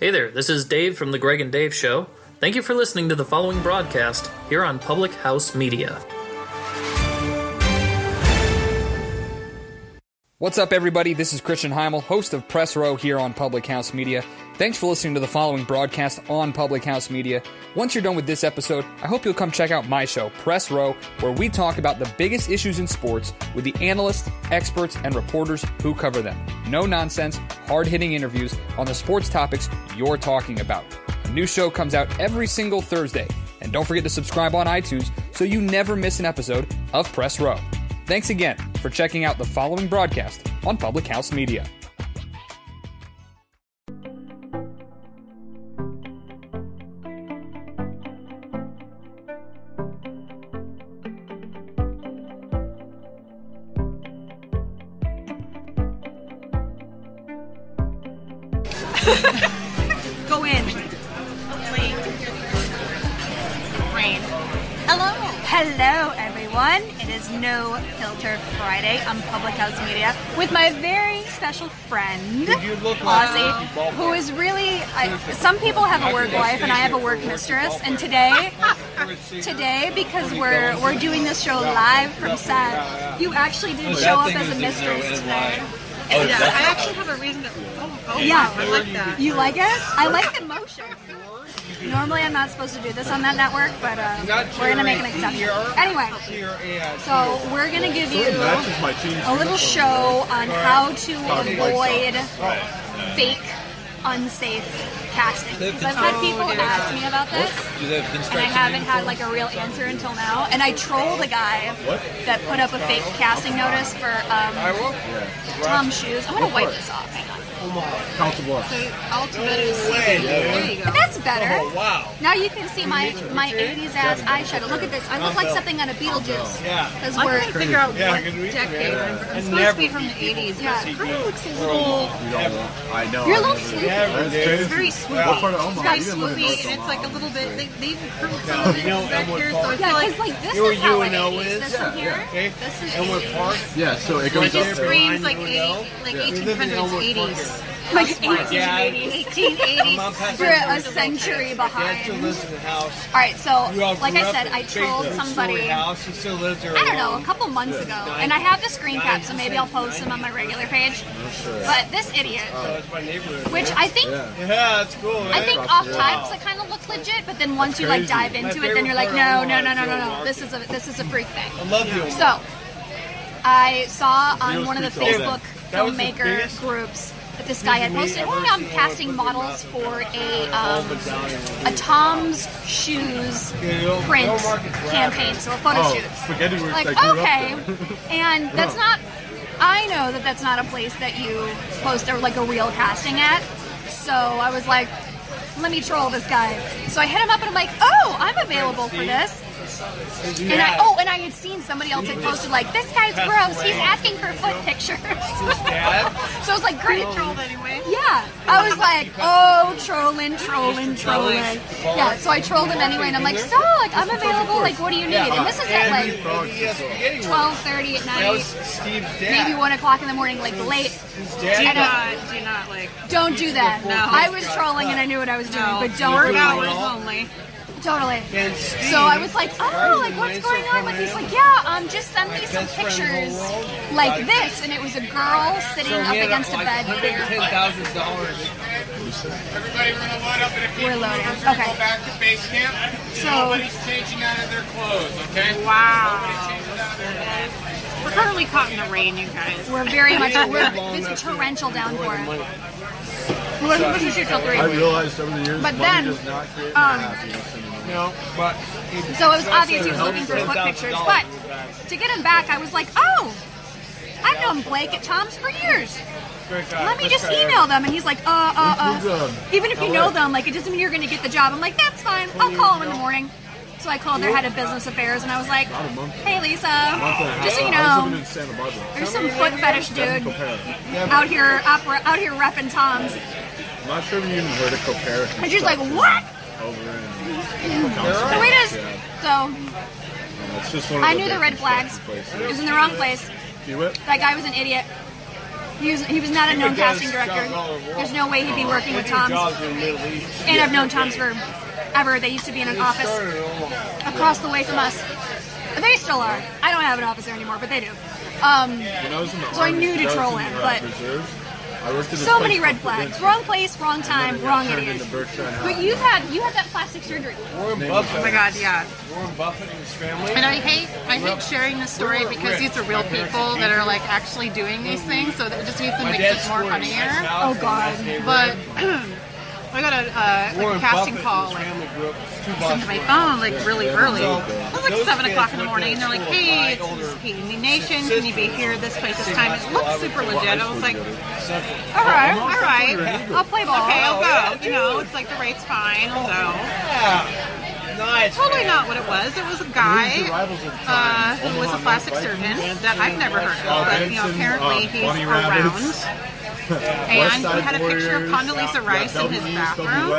Hey there, this is Dave from The Greg and Dave Show. Thank you for listening to the following broadcast here on Public House Media. What's up, everybody? This is Christian Heimel, host of Press Row here on Public House Media. Thanks for listening to the following broadcast on Public House Media. Once you're done with this episode, I hope you'll come check out my show, Press Row, where we talk about the biggest issues in sports with the analysts, experts, and reporters who cover them. No nonsense, hard-hitting interviews on the sports topics you're talking about. A new show comes out every single Thursday. And don't forget to subscribe on iTunes so you never miss an episode of Press Row. Thanks again for checking out the following broadcast on Public House Media. Go in. Rain. Hello, everyone. It is No Filter Friday on Public House Media with my very special friend, Ozzy, who is really, some people have a work wife and I have a work mistress, and today, because we're doing this show live from set, you actually did show up as a mistress today. Yeah, I actually have a reason to. Yeah, I like that. You like it? I like the motion. Normally, I'm not supposed to do this on that network, but we're gonna make an exception. Anyway, so we're gonna give you a little show on how to avoid fake, unsafe casting. Because I've had people ask me about this, and I haven't had like a real answer until now. And I trolled a guy that put up a fake casting notice for Tom's shoes. I'm gonna wipe this off. Hang on. Comfortable. So altogether is there you go. That's better. Oh, wow. Now you can see my 80s ass eyeshadow. Look at this. I look like something out of Beetlejuice. Yeah. Because I'm we're trying to figure out what decade. I'm supposed to be from the 80s. Yeah. It kind of looks a little. I know. You're a little sleepy. It's very swoopy. It's very swoopy, and it's like a little bit. They even curved some of it back here, so I feel like. Like this is how it is. This one here. This is 80s. Yeah, so it goes It just screams like 1800s, 80s. Like 1880s. We're a century behind. Alright, so like I said, I trolled somebody, I don't know, a couple months ago. And I have the screen cap, so maybe I'll post them on my regular page. But this idiot, which I think I think off types it kind of look legit, but then once you like dive into it, then you're like, no. This is a freak thing. So I saw on one of the Facebook filmmaker groups that this guy had posted, I'm casting models for a Tom's Shoes print campaign, so a photo shoot. Like, okay, and that's not, I know that that's not a place that you post like a real casting at, so I was like, let me troll this guy. So I hit him up and I'm like, I'm available for this. And I had seen somebody else had posted like, this guy's gross, he's asking for foot pictures. So I was like, great. Trolled anyway. Yeah. I was like, trolling. Yeah, so I trolled him anyway, and I'm like, I'm available, like, what do you need? And this is at like 12:30 at night, maybe 1 o'clock in the morning, like late. Do not like. Don't do that. No. I was trolling and I knew what I was doing, but don't work do hours it. only. Totally. So I was like, what's going on? Like, he's like, just send me some pictures like this. And it was a girl sitting up against a bed here. $10,000. Everybody run a line up, and if We're loading. go Okay. back to base camp, So nobody's changing out of their clothes, okay? Wow. Nobody changes out of their clothes. We're currently caught in the rain, you guys. we're very much, it's a torrential downpour. We wasn't supposed to shoot till 3. I realized over the years, But money then, does not create happiness anymore. No, but So it was obvious he was looking for foot pictures. But to get him back, I was like, I've known Blake at Tom's for years. Let me just email them. And he's like, even if you know them, like, it doesn't mean you're going to get the job. I'm like, that's fine. I'll call them in the morning. So I called their head of business affairs, and I was like, hey, Lisa, just so you know, there's some foot fetish dude out here repping Tom's. I'm not sure if you even heard of Copernicus. And she's like, what? The way it is. So it's just one of I knew the red flags. It was in the wrong place. That guy was an idiot. He was not a known casting director. There's no way he'd be working with Toms. And I've known Toms forever. They used to be in an office across the way from us. They still are. I don't have an office there anymore, but they do. So I knew to troll him, but so many red flags. Wrong place, wrong time, wrong idiot. But you had that plastic surgery. Warren Buffett. Oh my God, yeah. Warren Buffett and his family. And I hate sharing this story because these are real people that are like actually doing these things, so that just even makes it more funnier. Oh God. But I got a casting call into my phone like really early. It was like 7 o'clock in the morning, and they're like, "Hey, it's this PND Nation. Can you be here this place this time?" It looks super legit. I was like, "All right, I'll play ball. Okay, I'll go." You know, it's like the rate's fine. I'll go. Nice. Totally not what it was. It was a guy who was a plastic surgeon that I've never heard of, but you know, apparently he's around. And he had a picture of Condoleezza Rice in his bathroom.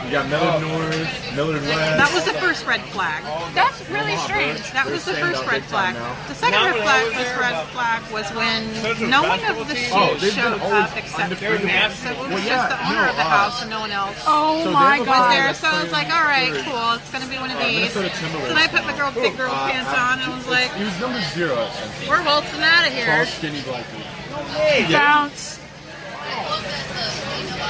You got Millard North, Millard West. That was the first red flag. That's really strange. That was the first red flag. The second red flag was when no one of the shoes showed up except for him. So it was just the owner of the house and no one else. Oh my God. Was there. So I was like, all right, cool. It's going to be one of these. So then I put my big girl pants on and was like, he was number 0. We're waltzing out of here. Tall, skinny black dude. Bounce.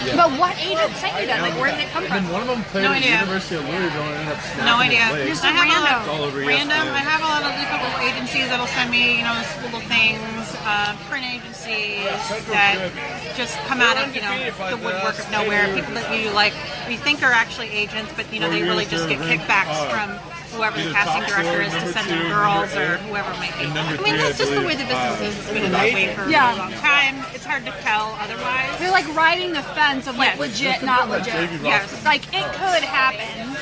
Yeah. But what agent sent you that? Like, where did it come from? And one of them played at the University of Louisville and ended up snapping No idea. Just a random. I have a lot of little agencies that'll send me, you know, little things, print agencies that just come out of, you know, the woodwork of nowhere. People that you like, you think are actually agents, but you know they really just get kickbacks from whoever the casting director is to send them girls or whoever it might be. I mean, that's just the way the business is. It's been that way for a really long time. It's hard to tell otherwise. They're like riding the fence of like legit, not legit. Yes. Like it could happen.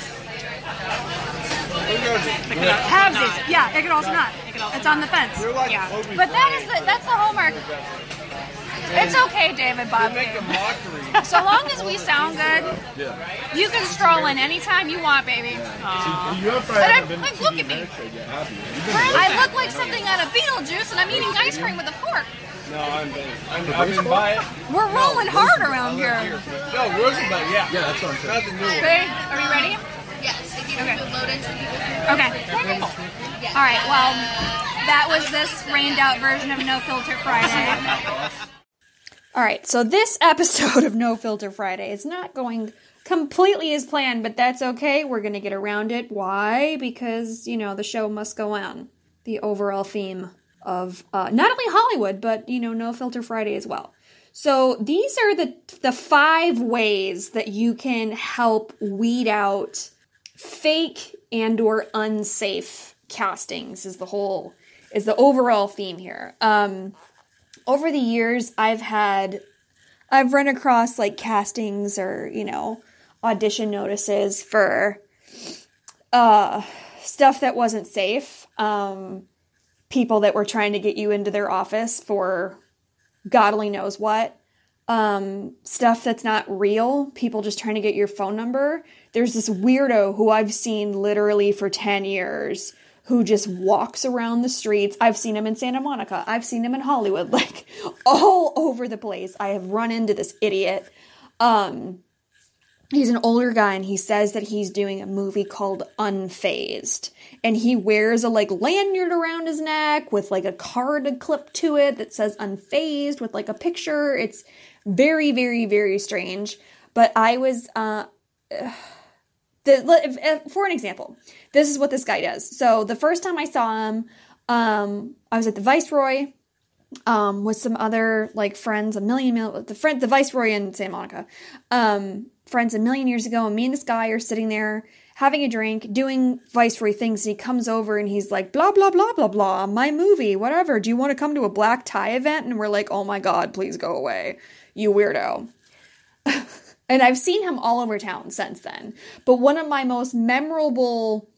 Yeah, it could also not. It's on the fence. Yeah. But that's the hallmark. It's okay, David Bob. So long as we sound good, you can stroll in anytime you want, baby. But look at me. I look like something out of Beetlejuice, and I'm eating ice cream with a fork. No, I've been by it. We're rolling hard around here. No, Rosenberg, yeah. Yeah, that's what I'm saying. Nothing new. Okay, are we ready? Yes, if you can load into Okay. Wonderful. All right, well, that was this rained out version of No Filter Friday. All right, so this episode of No Filter Friday is not going completely as planned, but that's okay. We're going to get around it. Why? Because, you know, the show must go on. The overall theme of not only Hollywood, but, you know, No Filter Friday as well. So these are the 5 ways that you can help weed out fake and or unsafe castings is the overall theme here. Over the years, I've run across like castings or, you know, audition notices for stuff that wasn't safe. People that were trying to get you into their office for God only knows what. Stuff that's not real. People just trying to get your phone number. There's this weirdo who I've seen literally for 10 years who just walks around the streets. I've seen him in Santa Monica. I've seen him in Hollywood, like all over the place. I have run into this idiot. He's an older guy and he says that he's doing a movie called Unfazed. And he wears a like lanyard around his neck with like a card clipped to it that says Unfazed with like a picture. It's very, very, very strange. But I was, for an example, this is what this guy does. So the first time I saw him, I was at the Viceroy, with some other like friends, the Viceroy in Santa Monica, friends a million years ago, and me and this guy are sitting there having a drink, doing Viceroy things, and he comes over and he's like, blah, blah, blah, blah, blah, my movie, whatever, do you want to come to a black tie event? And we're like, oh my God, please go away, you weirdo. And I've seen him all over town since then. But one of my most memorable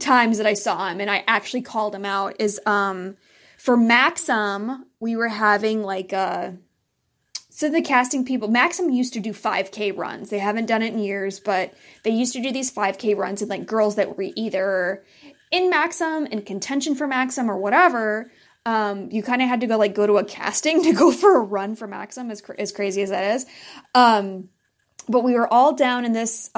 times that I saw him, and I actually called him out, is for Maxim, we were having like so the casting people, Maxim used to do 5K runs. They haven't done it in years, but they used to do these 5K runs, and like girls that were either in Maxim, in contention for Maxim or whatever, You kind of had to go to a casting to go for a run for Maxim, as crazy as that is. But we were all down in this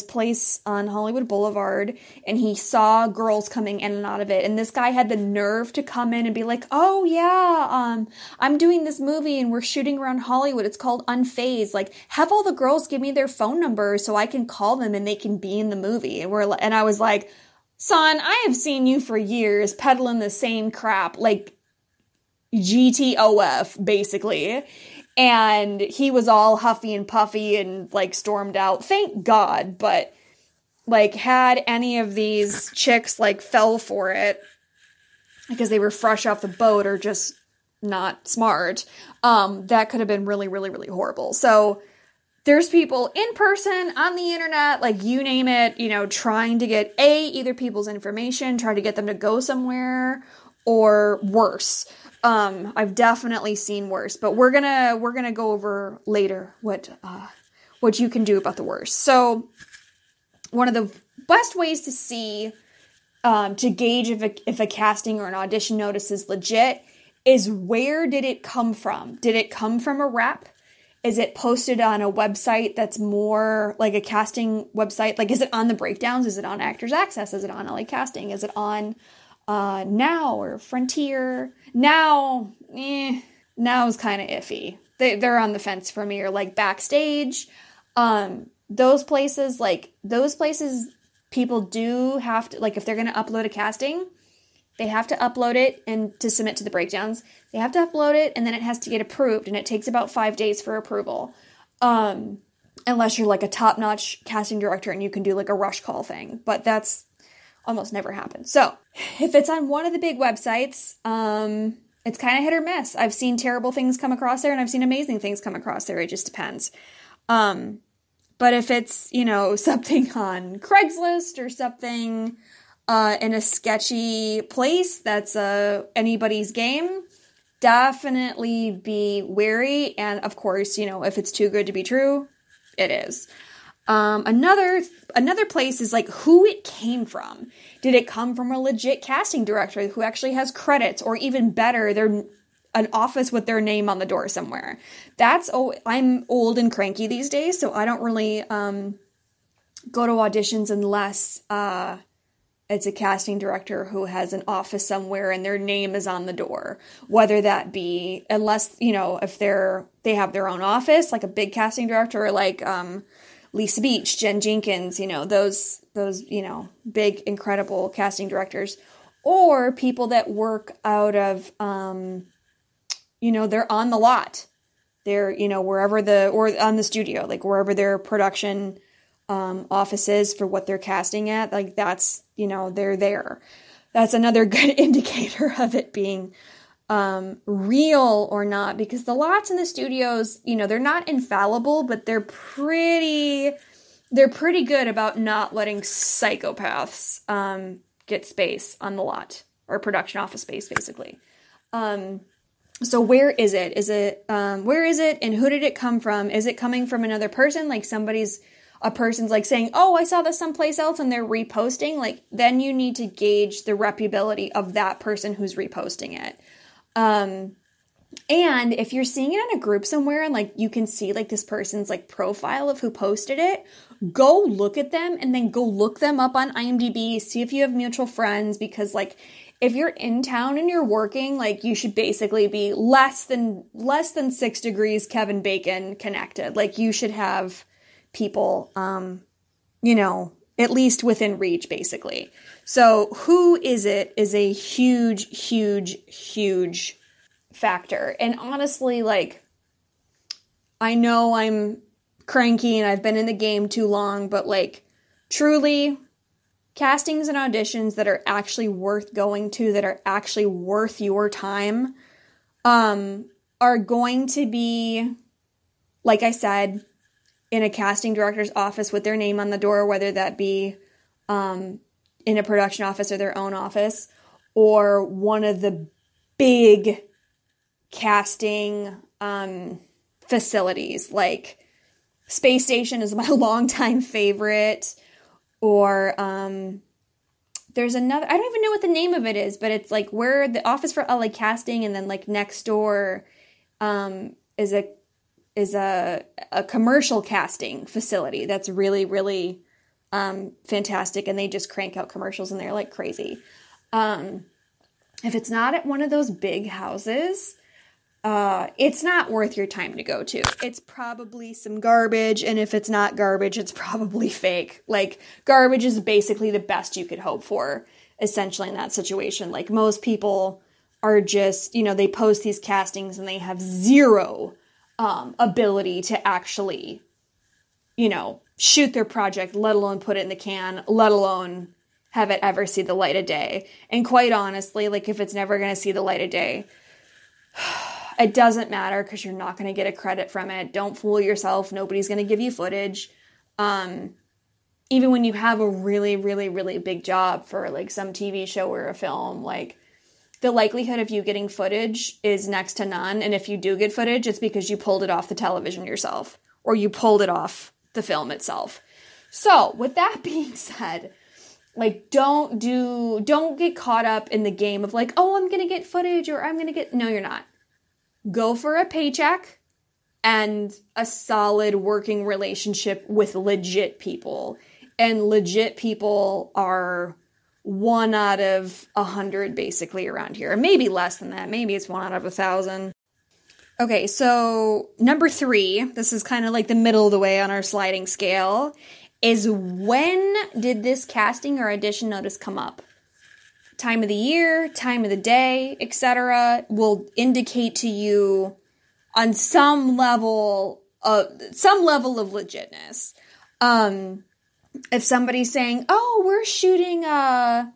place on Hollywood Boulevard, and he saw girls coming in and out of it. And this guy had the nerve to come in and be like, "Oh yeah, I'm doing this movie and we're shooting around Hollywood. It's called Unsafe. Like, have all the girls give me their phone numbers so I can call them and they can be in the movie." And I was like, "Son, I have seen you for years peddling the same crap, like GTOF, basically." And he was all huffy and puffy and, like, stormed out. Thank God. But, like, had any of these chicks, like, fell for it because they were fresh off the boat or just not smart, that could have been really, really, really horrible. So there's people in person, on the internet, like, you name it, you know, trying to get, either people's information, try to get them to go somewhere, or worse. I've definitely seen worse, but we're gonna go over later what you can do about the worst. So one of the best ways to see, to gauge if a casting or an audition notice is legit is, where did it come from? Did it come from a rep? Is it posted on a website that's more like a casting website? Like, is it on the breakdowns? Is it on Actors Access? Is it on LA Casting? Is it on Now or Frontier? Now is kind of iffy. They're on the fence for me. Or like Backstage. Those places, people do have to, like, if they're going to upload a casting, they have to upload it and to submit to the breakdowns. They have to upload it, and then it has to get approved, and it takes about 5 days for approval. Unless you're like a top-notch casting director and you can do like a rush call thing, but that's almost never happens. So if it's on one of the big websites, it's kind of hit or miss. I've seen terrible things come across there, and I've seen amazing things come across there. It just depends. But if it's, you know, something on Craigslist or something in a sketchy place that's anybody's game, definitely be wary. And of course, you know, if it's too good to be true, it is. Another place is like who it came from. Did it come from a legit casting director who actually has credits, or even better, they're an office with their name on the door somewhere? I'm old and cranky these days, so I don't really go to auditions unless it's a casting director who has an office somewhere and their name is on the door. Whether that be, unless, you know, if they have their own office, like a big casting director, or like Lisa Beach, Jen Jenkins, you know, those, you know, big, incredible casting directors, or people that work out of, you know, they're on the lot. They're, you know, or on the studio, like wherever their production office is for what they're casting at, like that's, you know, they're there. That's another good indicator of it being real or not, because the lots in the studios, you know, they're not infallible, but they're pretty good about not letting psychopaths get space on the lot, or production office space, basically. So where is it? Where is it, and who did it come from? Is it coming from another person? Like a person's like saying, "Oh, I saw this someplace else," and they're reposting. Like, then you need to gauge the reputability of that person who's reposting it. And if you're seeing it in a group somewhere and like you can see like this person's like profile of who posted it, go look at them, and then go look them up on IMDb, see if you have mutual friends, because like if you're in town and you're working, like you should basically be less than 6 degrees Kevin Bacon connected. Like you should have people, you know, at least within reach, basically. So who is it is a huge, huge, huge factor. And honestly, like, I know I'm cranky and I've been in the game too long, but like, truly, castings and auditions that are actually worth going to, that are actually worth your time, are going to be, like I said, in a casting director's office with their name on the door, whether that be in a production office or their own office, or one of the big casting facilities, like Space Station is my longtime favorite, or there's another, I don't even know what the name of it is, but it's like where the office for LA Casting, and then like next door is a commercial casting facility that's really, really fantastic, and they just crank out commercials and they're like crazy. If it's not at one of those big houses, it's not worth your time to go to. It's probably some garbage, and if it's not garbage, it's probably fake. Like, garbage is basically the best you could hope for, essentially, in that situation. Like, most people are just, they post these castings and they have zero ability to actually, shoot their project, let alone put it in the can, let alone have it ever see the light of day. And quite honestly, like, if it's never going to see the light of day, it doesn't matter, because you're not going to get a credit from it. Don't fool yourself. Nobody's going to give you footage. Even when you have a really, really, really big job for like some TV show or a film, like, the likelihood of you getting footage is next to none. And if you do get footage, it's because you pulled it off the television yourself, or you pulled it off the film itself. So with that being said, like, don't get caught up in the game of like, oh, I'm going to get footage, or I'm going to get, no, you're not. Go for a paycheck and a solid working relationship with legit people. And legit people are 1 out of 100 basically around here. Maybe less than that. Maybe it's 1 out of 1,000. Okay, so number 3, this is kind of like the middle of the way on our sliding scale, is when did this casting or audition notice come up? Time of the year, time of the day, etc. will indicate to you on some level of legitness. If somebody's saying, "Oh, we're shooting a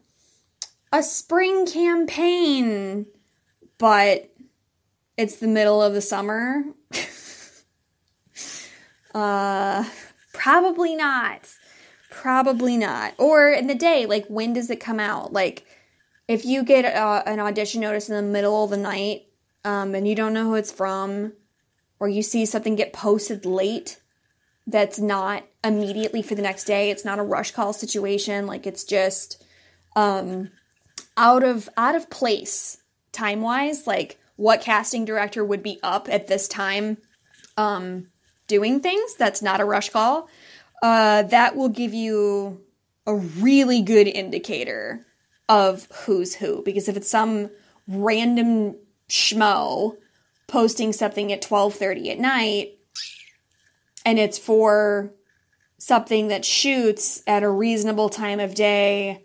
spring campaign," but it's the middle of the summer, probably not. Probably not. Or in the day, like, when does it come out? Like, if you get an audition notice in the middle of the night, and you don't know who it's from, or you see something get posted late that's not immediately for the next day, it's not a rush call situation, like, it's just out of place time-wise, like, what casting director would be up at this time doing things, that's not a rush call, that will give you a really good indicator of who's who. Because if it's some random schmo posting something at 12:30 at night, and it's for something that shoots at a reasonable time of day,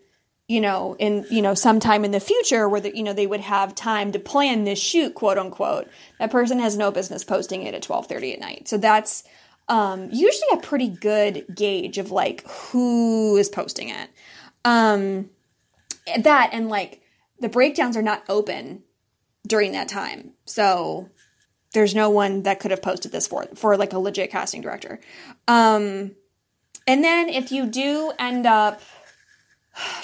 sometime in the future where they would have time to plan this shoot, quote unquote, that person has no business posting it at 12:30 at night. So that's usually a pretty good gauge of like who is posting it. That and like the breakdowns are not open during that time. So there's no one that could have posted this for like a legit casting director. And then if you do end up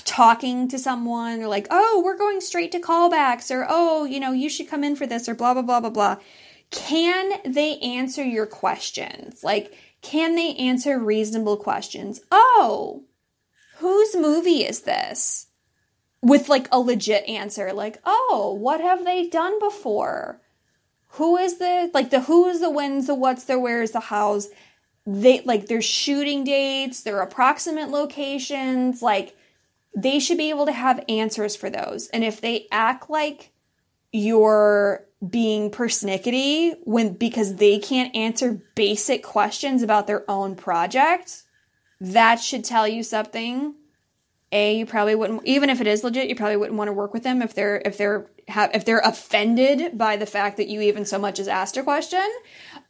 talking to someone or like, oh, we're going straight to callbacks, or, oh, you should come in for this, or blah, blah, blah, blah, blah. Can they answer your questions? Like, can they answer reasonable questions? Oh, whose movie is this? With like a legit answer, like, oh, what have they done before? Who is the who is the when's the what's the where's the how's, their shooting dates, their approximate locations, like, they should be able to have answers for those. And if they act like you're being persnickety because they can't answer basic questions about their own project, that should tell you something. You probably wouldn't, even if it is legit, you probably wouldn't want to work with them if they're offended by the fact that you even so much as asked a question.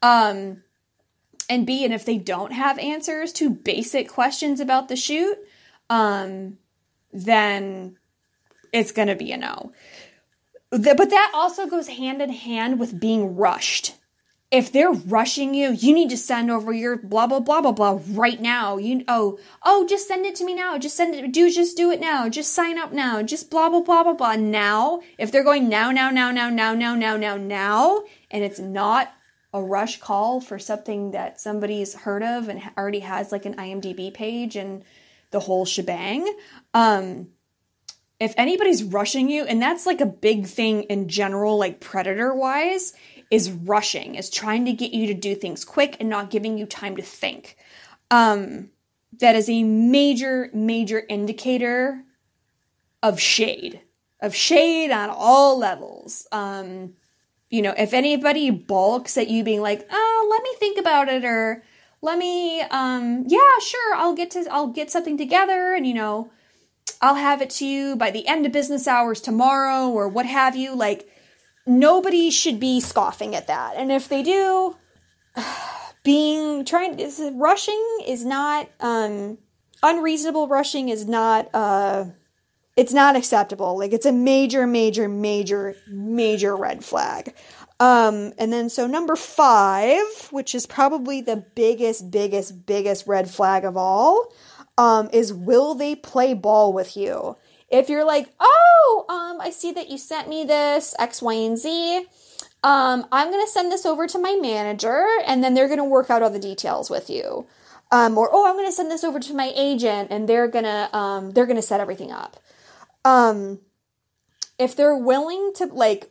And B, and if they don't have answers to basic questions about the shoot, then it's going to be a no. But that also goes hand in hand with being rushed. If they're rushing you, you need to send over your blah, blah, blah, blah, blah right now. Just send it to me now. Just just do it now. Just sign up now. Just blah, blah, blah, blah, blah. Now, if they're going now, and it's not a rush call for something that somebody's heard of and already has like an IMDb page and the whole shebang, if anybody's rushing you, and that's like a big thing in general, like predator-wise, is rushing, is trying to get you to do things quick and not giving you time to think. That is a major, major indicator of shade on all levels. If anybody balks at you being like, oh, let me think about it, or let me, yeah, sure, I'll get something together, and, I'll have it to you by the end of business hours tomorrow, or what have you. Like, nobody should be scoffing at that. And if they do, rushing is not, unreasonable rushing is not, it's not acceptable. Like, it's a major, major, major, major red flag. And then, so number 5, which is probably the biggest red flag of all, is will they play ball with you? If you're like, oh, I see that you sent me this X, Y, and Z. I'm going to send this over to my manager, and then they're going to work out all the details with you. Or, oh, I'm going to send this over to my agent, and they're going to set everything up. If they're willing to, like,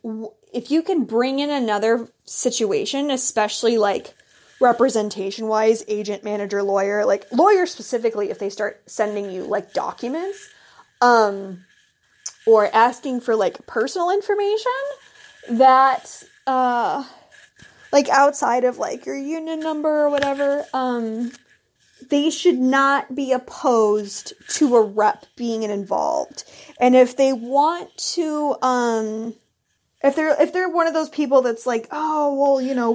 if you can bring in another situation, especially, like, representation-wise, agent, manager, lawyer, like, lawyer specifically, if they start sending you, like, documents, or asking for, like, personal information that, like, outside of, like, your union number or whatever, they should not be opposed to a rep being involved. And if they want to, if they're one of those people that's like, oh, well,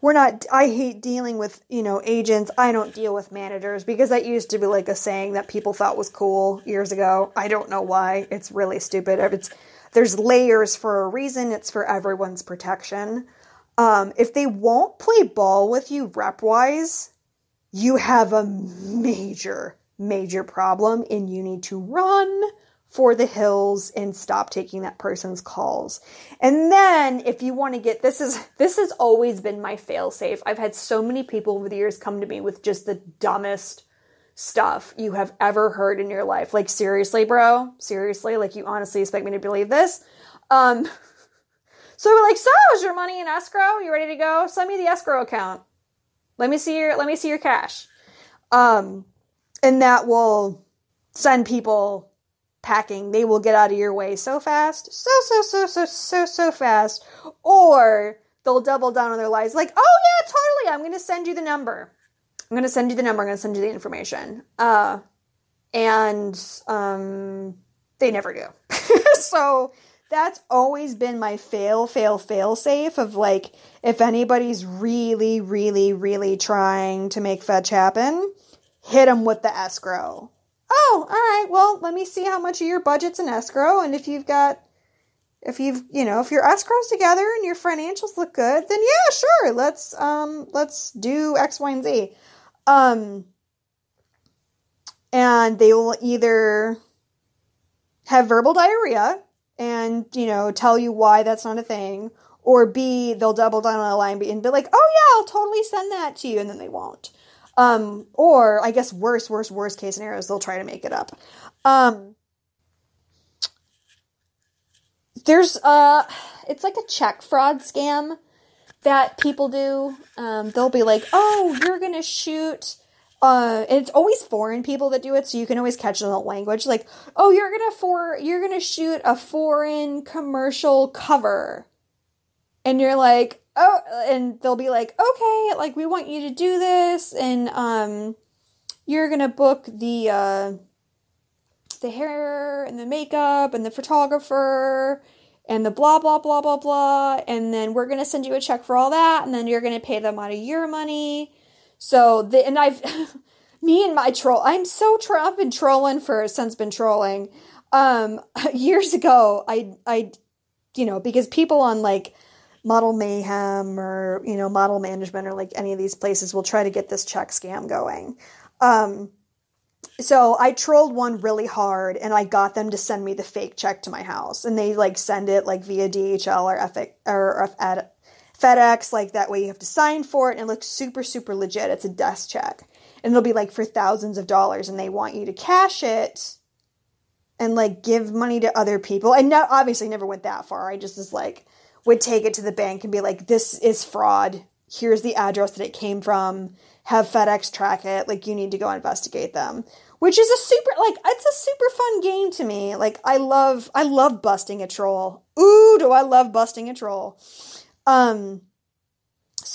we're not, I hate dealing with, agents. I don't deal with managers, because that used to be like a saying that people thought was cool years ago. I don't know why. It's really stupid. There's layers for a reason. It's for everyone's protection. If they won't play ball with you rep-wise, you have a major, major problem, and you need to run for the hills and stop taking that person's calls. And then if you want to get, this has always been my fail-safe. I've had so many people over the years come to me with just the dumbest stuff you have ever heard in your life. Like, seriously, bro? Seriously? Like, you honestly expect me to believe this? So we're like, so is your money in escrow? You ready to go? Send me the escrow account. Let me see your cash. And that will send people packing. They will get out of your way so fast. So fast. Or they'll double down on their lies. Like, oh yeah, totally. I'm going to send you the number. I'm going to send you the information. And they never do. So that's always been my fail safe of, like, if anybody's really, really, really trying to make fetch happen, hit them with the escrow. Oh, all right. Well, let me see how much of your budget's in escrow. And if your escrow's together and your financials look good, then yeah, sure. Let's do X, Y, and Z. And they will either have verbal diarrhea and, tell you why that's not a thing, or B, they'll double down on a line and be like, oh yeah, I'll totally send that to you, and then they won't. Or I guess worst case scenarios, they'll try to make it up. There's, it's like a check fraud scam that people do. They'll be like, oh, you're gonna shoot, and it's always foreign people that do it, so you can always catch them in the language. Like, oh, you're gonna shoot a foreign commercial cover. And you're like, oh, and they'll be like, okay, like, we want you to do this, and, you're gonna book the hair, and the makeup, and the photographer, and the blah, blah, blah, blah, blah, and then we're gonna send you a check for all that, and then you're gonna pay them out of your money. So, me and my troll, I've been trolling since been trolling. Years ago, I because people on, like, Model Mayhem or, Model Management or, like, any of these places will try to get this check scam going. So I trolled one really hard, and I got them to send me the fake check to my house, and they, like, send it, like, via DHL or FedEx, like, that way you have to sign for it, and it looks super, super legit. It's a desk check, and it'll be, like, for thousands of dollars, and they want you to cash it and like give money to other people. And not, obviously never went that far. I just was like, would take it to the bank and be like, this is fraud. Here's the address that it came from. Have FedEx track it. Like, you need to go investigate them. Which is a super, like, it's a super fun game to me. Like, I love busting a troll. Ooh, do I love busting a troll. So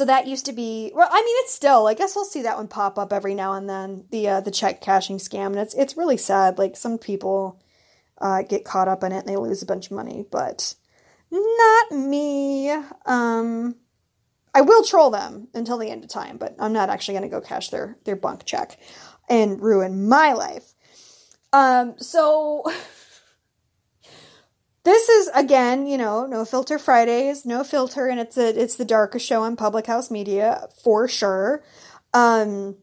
that used to be, well, I mean, it's still, I guess I'll see that one pop up every now and then, the check cashing scam. And it's really sad. Like, some people get caught up in it and they lose a bunch of money, but not me. I will troll them until the end of time, but I'm not actually going to go cash their bunk check and ruin my life. So this is, again, you know, No Filter Fridays, no filter, and it's the darkest show on Public House Media for sure. But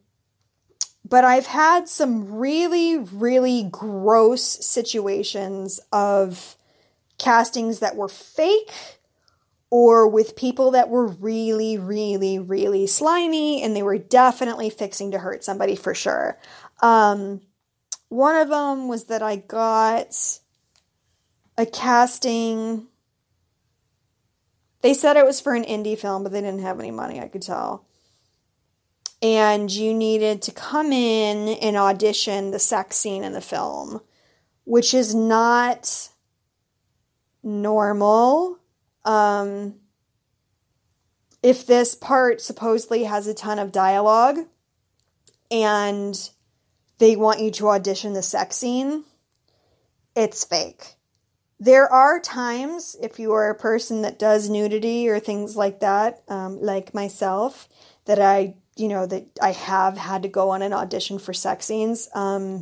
I've had some really, really gross situations of castings that were fake, or with people that were really, really, really slimy, and they were definitely fixing to hurt somebody for sure. One of them was that I got a casting. They said it was for an indie film, but they didn't have any money, I could tell. And you needed to come in and audition the sex scene in the film, which is not normal. If this part supposedly has a ton of dialogue and they want you to audition the sex scene, it's fake. There are times, if you are a person that does nudity or things like that, like myself, that I have had to go on an audition for sex scenes. I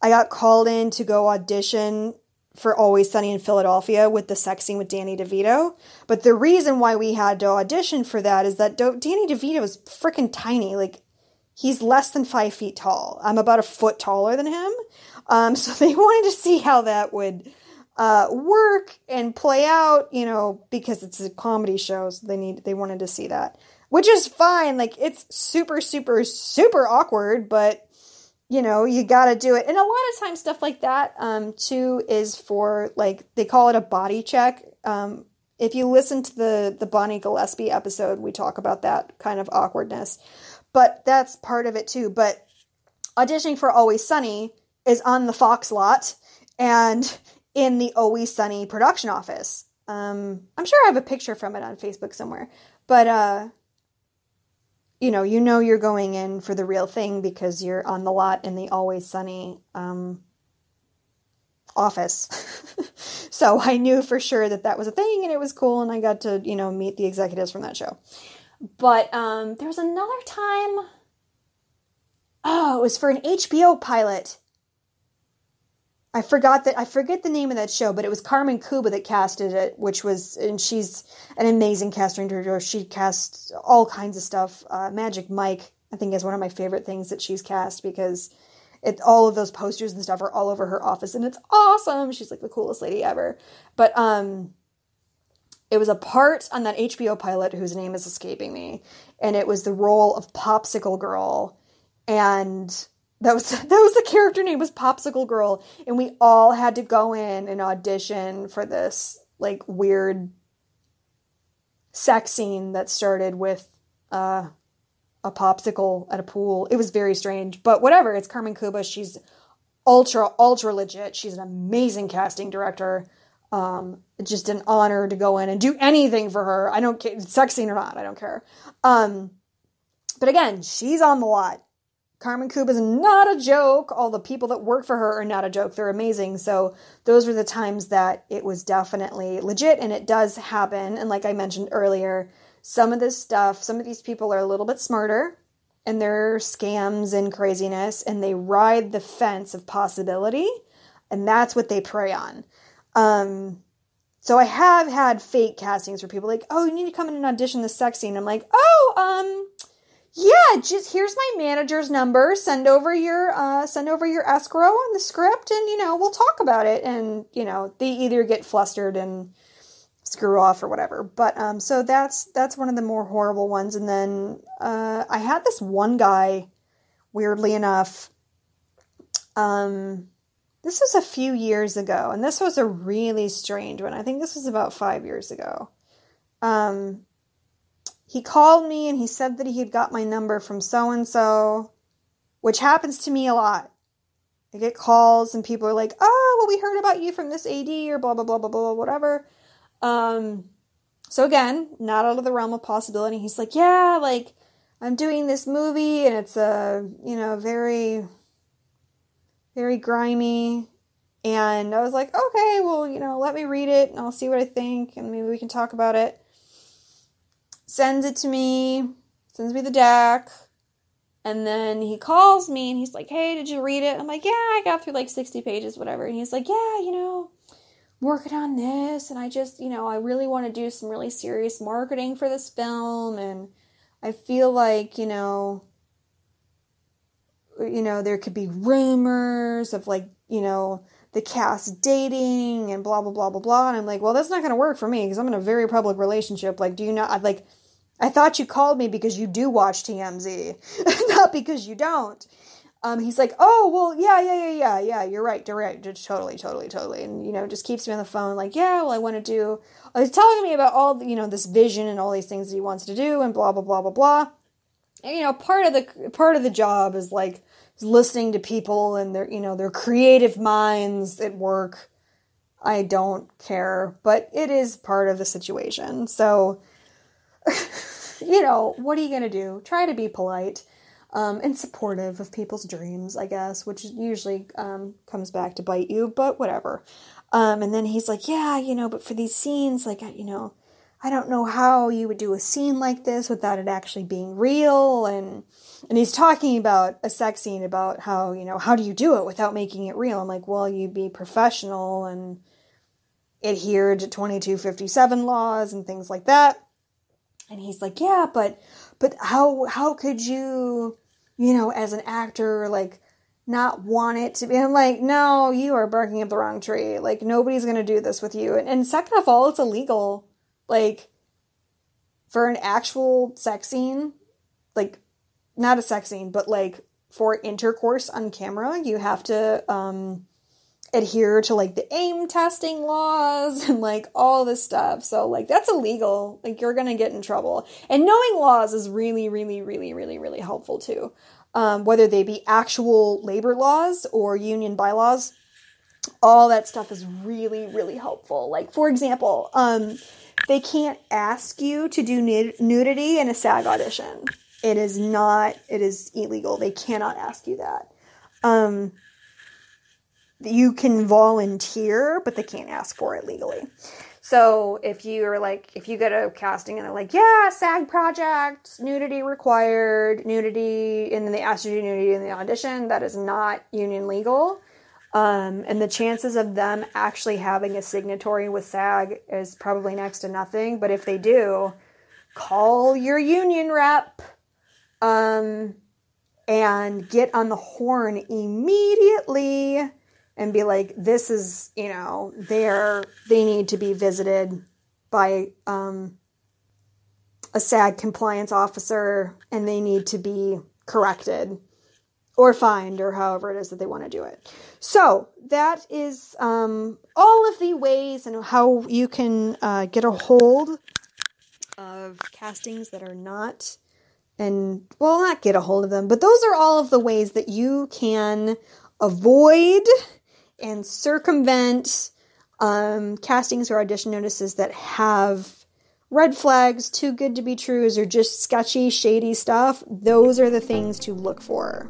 got called in to go audition for Always Sunny in Philadelphia with the sex scene with Danny DeVito. But the reason why we had to audition for that is that Danny DeVito is freaking tiny. Like, he's less than 5 feet tall. I'm about a foot taller than him. So they wanted to see how that would work and play out, you know, because it's a comedy show. So they wanted to see that, which is fine. Like, it's super, super, super awkward, but you know, you gotta do it. And a lot of times stuff like that, too, is for, like, they call it a body check. If you listen to the Bonnie Gillespie episode, we talk about that kind of awkwardness. But that's part of it, too. But auditioning for Always Sunny is on the Fox lot and in the Always Sunny production office. I'm sure I have a picture from it on Facebook somewhere. But, you know you're going in for the real thing because you're on the lot in the Always Sunny office. So I knew for sure that was a thing, and it was cool, and I got to, you know, meet the executives from that show. But there was another time, it was for an HBO pilot. I forget the name of that show, but it was Carmen Cuba that casted it, and she's an amazing caster director. She casts all kinds of stuff. Magic Mike, I think, is one of my favorite things that she's cast, because all of those posters and stuff are all over her office, and it's awesome. She's like the coolest lady ever. But it was a part on that HBO pilot whose name is escaping me, and it was the role of Popsicle Girl, and that was the character name, was Popsicle Girl, and we all had to go in and audition for this, like, weird sex scene that started with a popsicle at a pool. It was very strange, but whatever. It's Carmen Cuba. She's ultra legit. She's an amazing casting director. It's just an honor to go in and do anything for her. I don't care, sex scene or not, I don't care. But again, she's on the lot. Carmen Cuba's not a joke. All the people that work for her are not a joke. They're amazing. So those were the times that it was definitely legit, and it does happen. And like I mentioned earlier, some of these people are a little bit smarter, and they're scams and craziness, and they ride the fence of possibility, and that's what they prey on. So I have had fake castings where people are like, oh, you need to come in and audition the sex scene. I'm like, yeah, just here's my manager's number. Send over your escrow and the script, and, you know, we'll talk about it. And, you know, they either get flustered and screw off or whatever. But, so that's one of the more horrible ones. And then, I had this one guy, weirdly enough, this this was a few years ago, and this was a really strange one. I think this was about 5 years ago. He called me and he said that he had got my number from so-and-so, which happens to me a lot. I get calls and people are like, oh, well, we heard about you from this AD or blah, blah, blah, blah, blah, whatever. So again, not out of the realm of possibility. He's like, yeah, like, I'm doing this movie and it's very, very grimy. And I was like, okay, well, let me read it and I'll see what I think and maybe we can talk about it. Sends it to me, sends me the deck. And then he calls me and he's like, hey, did you read it? I'm like, yeah, I got through like 60 pages, whatever. And he's like, yeah, I'm working on this. And I just, I really want to do some really serious marketing for this film. And I feel like, there could be rumors of like, the cast dating and blah, blah, blah, blah, blah. And I'm like, well, that's not going to work for me because I'm in a very public relationship. Like, do you not, I thought you called me because you do watch TMZ, not because you don't. He's like, oh, well, yeah, you're right, just totally. And, just keeps me on the phone like, yeah, well, he's telling me about all, this vision and all these things that he wants to do and blah, blah, blah, blah, blah. And, part of the job is like listening to people and their creative minds at work. I don't care, but it is part of the situation. So, what are you going to do? Try to be polite and supportive of people's dreams, I guess, which usually comes back to bite you, but whatever. And then he's like, yeah, but for these scenes, like, I don't know how you would do a scene like this without it actually being real. And he's talking about a sex scene about how, how do you do it without making it real? I'm like, well, you be professional and adhere to 2257 laws and things like that. And he's like, yeah, but how could you, as an actor, like, not want it to be? I'm like, no, you are barking up the wrong tree. Like, nobody's going to do this with you. And second of all, it's illegal. Like, for an actual sex scene, like, not a sex scene, but, like, for intercourse on camera, you have to, adhere to like the aim testing laws and like all this stuff. So like that's illegal. Like you're going to get in trouble. And knowing laws is really, really, really, really, really helpful too. Whether they be actual labor laws or union bylaws, all that stuff is really, really helpful. Like for example, they can't ask you to do nudity in a SAG audition. It is illegal. They cannot ask you that. You can volunteer, but they can't ask for it legally. So if you get a casting and they're like, yeah, SAG project, nudity required, nudity, and then they ask you to do nudity in the audition, that is not union legal. And the chances of them actually having a signatory with SAG is probably next to nothing. But if they do, call your union rep, and get on the horn immediately. And be like, this is, they need to be visited by a SAG compliance officer, and they need to be corrected or fined or however it is that they want to do it. So that is all of the ways and how you can get a hold of castings that are not, not get a hold of them, but those are all of the ways that you can avoid and circumvent castings or audition notices that have red flags, too good to be trues, or just sketchy, shady stuff. Those are the things to look for.